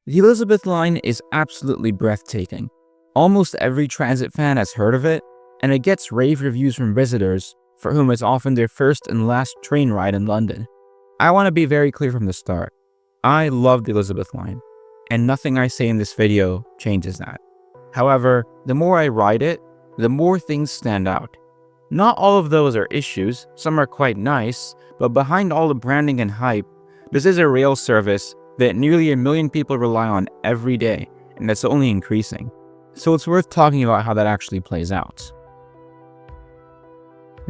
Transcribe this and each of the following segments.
The Elizabeth Line is absolutely breathtaking. Almost every transit fan has heard of it, and it gets rave reviews from visitors for whom it's often their first and last train ride in London. I want to be very clear from the start. I love the Elizabeth Line, and nothing I say in this video changes that. However, the more I ride it, the more things stand out. Not all of those are issues, some are quite nice, but behind all the branding and hype, this is a rail service that nearly 1 million people rely on every day, and that's only increasing. So it's worth talking about how that actually plays out.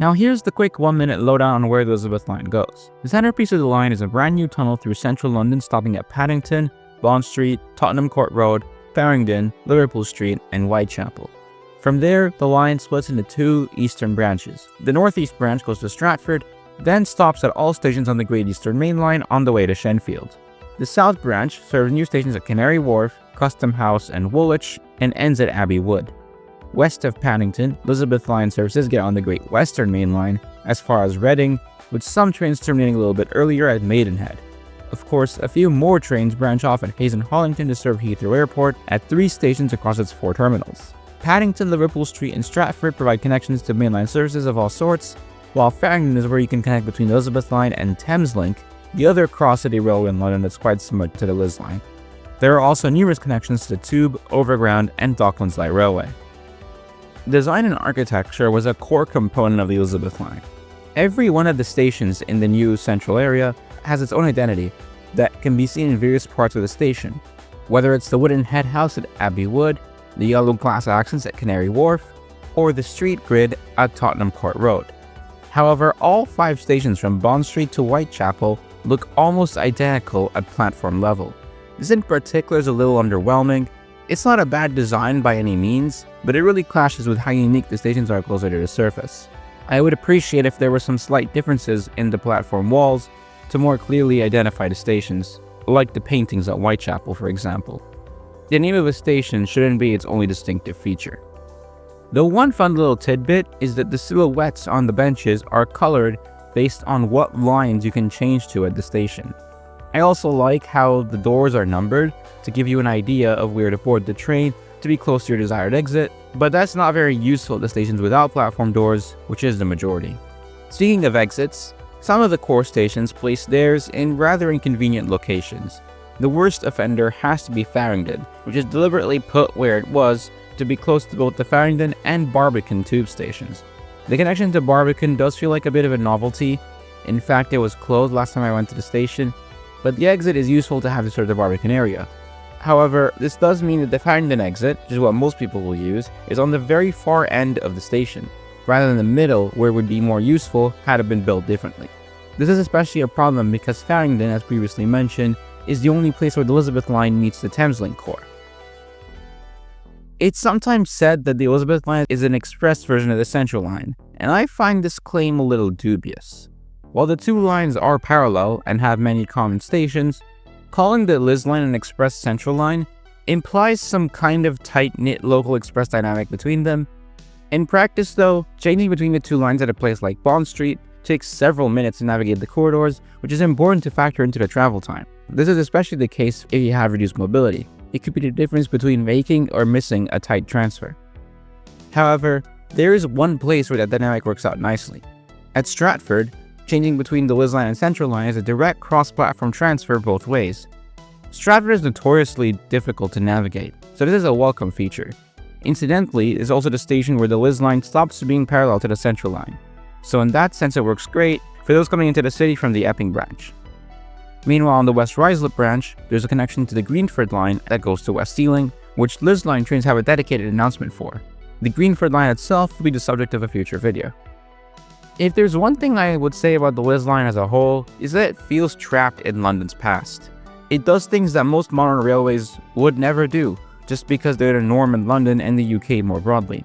Now here's the quick 1-minute lowdown on where the Elizabeth Line goes. The centerpiece of the line is a brand new tunnel through central London stopping at Paddington, Bond Street, Tottenham Court Road, Farringdon, Liverpool Street, and Whitechapel. From there, the line splits into 2 eastern branches. The northeast branch goes to Stratford, then stops at all stations on the Great Eastern Main Line on the way to Shenfield. The South Branch serves new stations at Canary Wharf, Custom House, and Woolwich, and ends at Abbey Wood. West of Paddington, Elizabeth Line services get on the Great Western Main Line as far as Reading, with some trains terminating a little bit earlier at Maidenhead. Of course, a few more trains branch off at Hayes and Hollington to serve Heathrow Airport at 3 stations across its 4 terminals. Paddington, Liverpool Street, and Stratford provide connections to mainline services of all sorts, while Farringdon is where you can connect between the Elizabeth Line and Thameslink, the other cross-city railway in London that's quite similar to the Liz Line. There are also numerous connections to the Tube, Overground, and Docklands Light Railway. Design and architecture was a core component of the Elizabeth Line. Every one of the stations in the new central area has its own identity that can be seen in various parts of the station, whether it's the wooden head house at Abbey Wood, the yellow glass accents at Canary Wharf, or the street grid at Tottenham Court Road. However, all 5 stations from Bond Street to Whitechapel look almost identical at platform level. This in particular is a little underwhelming. It's not a bad design by any means, but it really clashes with how unique the stations are closer to the surface. I would appreciate if there were some slight differences in the platform walls to more clearly identify the stations, like the paintings at Whitechapel, for example. The name of a station shouldn't be its only distinctive feature. The one fun little tidbit is that the silhouettes on the benches are colored based on what lines you can change to at the station. I also like how the doors are numbered to give you an idea of where to board the train to be close to your desired exit, but that's not very useful at the stations without platform doors, which is the majority. Speaking of exits, some of the core stations place theirs in rather inconvenient locations. The worst offender has to be Farringdon, which is deliberately put where it was to be close to both the Farringdon and Barbican tube stations. The connection to Barbican does feel like a bit of a novelty. In fact, it was closed last time I went to the station, but the exit is useful to have to serve the Barbican area. However, this does mean that the Farringdon exit, which is what most people will use, is on the very far end of the station, rather than the middle where it would be more useful had it been built differently. This is especially a problem because Farringdon, as previously mentioned, is the only place where the Elizabeth Line meets the Thameslink core. It's sometimes said that the Elizabeth Line is an express version of the Central Line, and I find this claim a little dubious. While the 2 lines are parallel and have many common stations, calling the Liz Line an express Central Line implies some kind of tight-knit local express dynamic between them. In practice though, changing between the 2 lines at a place like Bond Street takes several minutes to navigate the corridors, which is important to factor into the travel time. This is especially the case if you have reduced mobility. It could be the difference between making or missing a tight transfer. However, there is one place where that dynamic works out nicely. At Stratford, changing between the Liz Line and Central Line is a direct cross-platform transfer both ways. Stratford is notoriously difficult to navigate, so this is a welcome feature. Incidentally, it's also the station where the Liz Line stops being parallel to the Central Line, so in that sense it works great for those coming into the city from the Epping branch. Meanwhile, on the West Ruislip branch, there's a connection to the Greenford line that goes to West Ealing, which Liz Line trains have a dedicated announcement for. The Greenford line itself will be the subject of a future video. If there's one thing I would say about the Liz Line as a whole, is that it feels trapped in London's past. It does things that most modern railways would never do, just because they're the norm in London and the UK more broadly.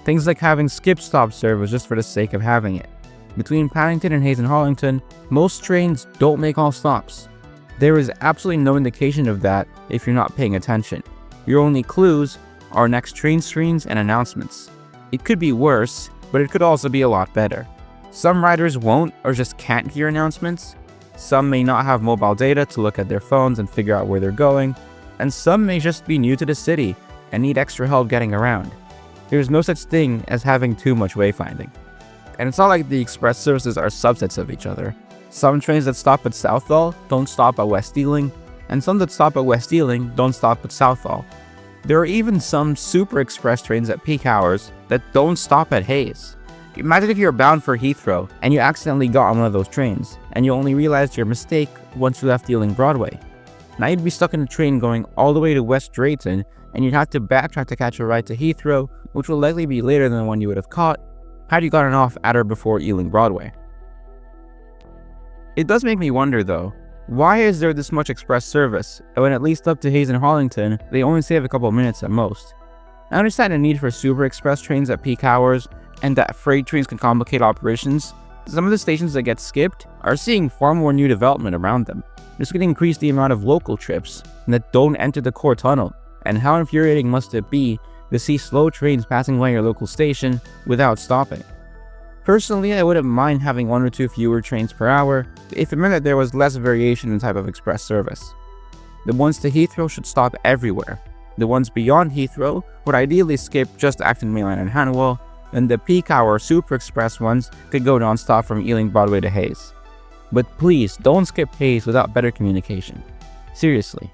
Things like having skip-stop service just for the sake of having it. Between Paddington and Hayes and Hollington, most trains don't make all stops. There is absolutely no indication of that if you're not paying attention. Your only clues are next train screens and announcements. It could be worse, but it could also be a lot better. Some riders won't or just can't hear announcements. Some may not have mobile data to look at their phones and figure out where they're going. and some may just be new to the city and need extra help getting around. There's no such thing as having too much wayfinding. And it's not like the express services are subsets of each other. Some trains that stop at Southall don't stop at West Ealing, and some that stop at West Ealing don't stop at Southall. There are even some super express trains at peak hours that don't stop at Hayes. Imagine if you're bound for Heathrow and you accidentally got on one of those trains, and you only realized your mistake once you left Ealing Broadway. Now you'd be stuck in a train going all the way to West Drayton, and you'd have to backtrack to catch a ride to Heathrow, which will likely be later than the one you would have caught had you gotten off at or before Ealing Broadway. It does make me wonder though, why is there this much express service, when at least up to Hayes and Harlington, they only save a couple minutes at most? I understand the need for super express trains at peak hours, and that freight trains can complicate operations. Some of the stations that get skipped are seeing far more new development around them. This could increase the amount of local trips that don't enter the core tunnel, and how infuriating must it be to see slow trains passing by your local station without stopping. Personally, I wouldn't mind having 1 or 2 fewer trains per hour if it meant that there was less variation in type of express service. The ones to Heathrow should stop everywhere. The ones beyond Heathrow would ideally skip just Acton Mainline and Hanwell, and the peak hour super express ones could go non-stop from Ealing Broadway to Hayes. But please, don't skip Hayes without better communication. Seriously.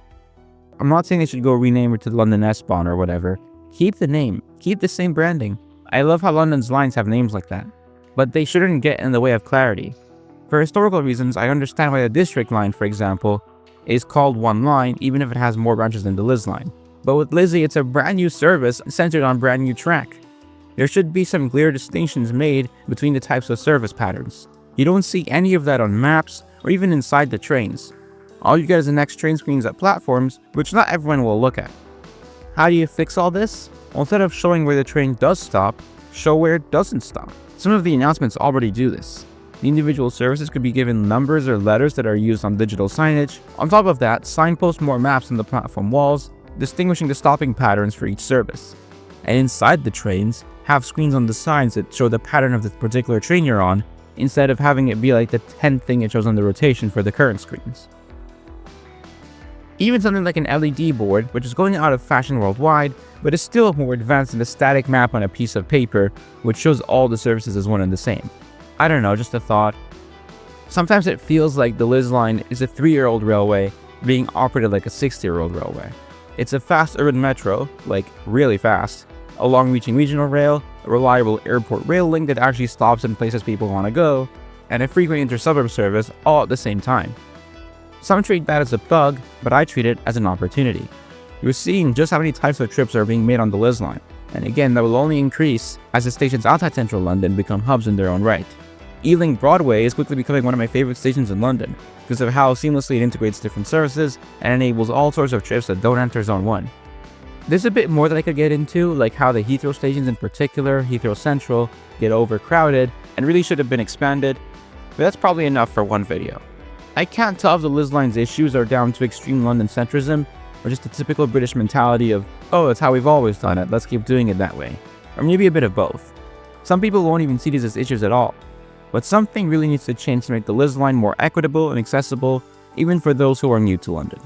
I'm not saying they should go rename it to London S-Bahn or whatever. Keep the name, keep the same branding. I love how London's lines have names like that. But they shouldn't get in the way of clarity. For historical reasons, I understand why the District line, for example, is called one line even if it has more branches than the Liz line. But with Lizzie, it's a brand new service centered on brand new track. There should be some clear distinctions made between the types of service patterns. You don't see any of that on maps or even inside the trains. All you get is the next train screens at platforms, which not everyone will look at. How do you fix all this? Well, instead of showing where the train does stop, show where it doesn't stop. Some of the announcements already do this. The individual services could be given numbers or letters that are used on digital signage. On top of that, signpost more maps on the platform walls, distinguishing the stopping patterns for each service. And inside the trains, have screens on the sides that show the pattern of the particular train you're on, instead of having it be like the 10th thing it shows on the rotation for the current screens. Even something like an LED board, which is going out of fashion worldwide, but is still more advanced than a static map on a piece of paper, which shows all the services as one and the same. I don't know, just a thought. Sometimes it feels like the Liz line is a 3-year-old railway being operated like a 60-year-old railway. It's a fast urban metro, like really fast, a long-reaching regional rail, a reliable airport rail link that actually stops in places people want to go, and a frequent inter-suburb service all at the same time. Some treat that as a bug, but I treat it as an opportunity. You're seeing just how many types of trips are being made on the Liz line, and again that will only increase as the stations outside central London become hubs in their own right. Ealing Broadway is quickly becoming one of my favorite stations in London because of how seamlessly it integrates different services and enables all sorts of trips that don't enter Zone 1. There's a bit more that I could get into, like how the Heathrow stations in particular, Heathrow Central, get overcrowded and really should have been expanded, but that's probably enough for one video. I can't tell if the Liz line's issues are down to extreme London centrism or just the typical British mentality of, oh, it's how we've always done it, let's keep doing it that way. Or maybe a bit of both. Some people won't even see these as issues at all. But something really needs to change to make the Liz line more equitable and accessible, even for those who are new to London.